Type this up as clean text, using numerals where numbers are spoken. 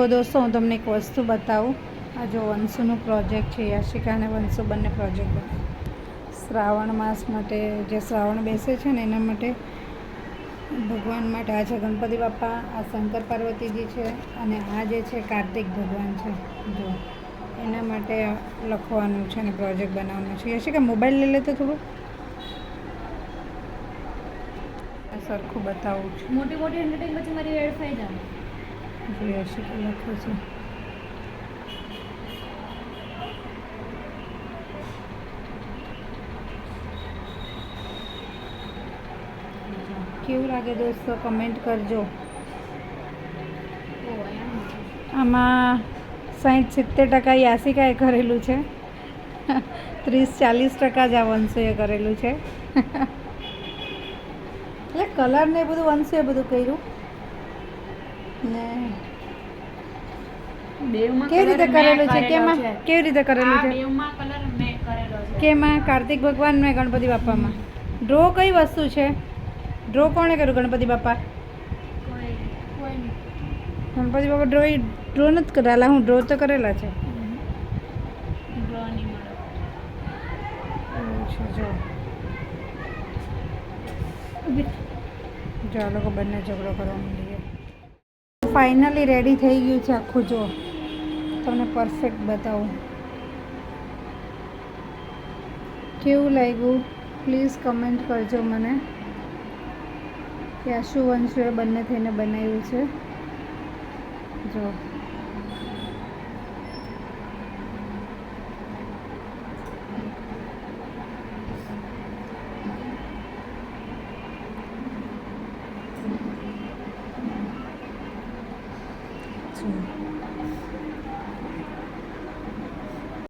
દોસ્તો હું તમને એક વસ્તુ બતાવું. આ જો વંશુનું પ્રોજેક્ટ છે. યાશિકા અને વંશુ બંને પ્રોજેક્ટ બનાવે શ્રાવણ માસ માટે. જે શ્રાવણ બેસે છે ને એના માટે, ભગવાન માટે. આ છે ગણપતિ બાપા, આ શંકર પાર્વતીજી છે અને આ જે છે કાર્તિક ભગવાન છે. જો એના માટે લખવાનું છે અને પ્રોજેક્ટ બનાવવાનું છે. યાશિકા મોબાઈલ લઈ લે તો થોડું સરખું બતાવું છું. મોટી મોટી હેન્ડરાઇટિંગ પછી મારી વેડફાઈ જાય. જો યાશિકા લખે છે. કેવું લાગે દોસ્તો કમેન્ટ કરજો. આમાં 60-70% યાશિકાએ કરેલું છે, 30-40% જ આ વંશુએ કરેલું છે. એટલે કલર ને બધું વંશુએ બધું કર્યું ને કેવી રીતે કરેલું છે? કેવી રીતે કરેલું છે? કેમાં? કાર્તિક ભગવાન ને ગણપતિ બાપામાં ડ્રો કઈ વસ્તુ છે? ડ્રો કોણે કર્યું? ગણપતિ બાપા. ગણપતિ બાપા ડ્રો નથી કરેલા. હું ડ્રો તો કરેલા છે. જો આ લોકો બંને ઝઘડો કરવા માંડી. ફાઇનલી રેડી થઈ ગયું છે આખું. જો તમને પરફેક્ટ બતાવું કેવું લાગ્યું. પ્લીઝ કમેન્ટ કરજો મને કે આ શું વંશુએ બંને થઈને બનાવ્યું છે. જો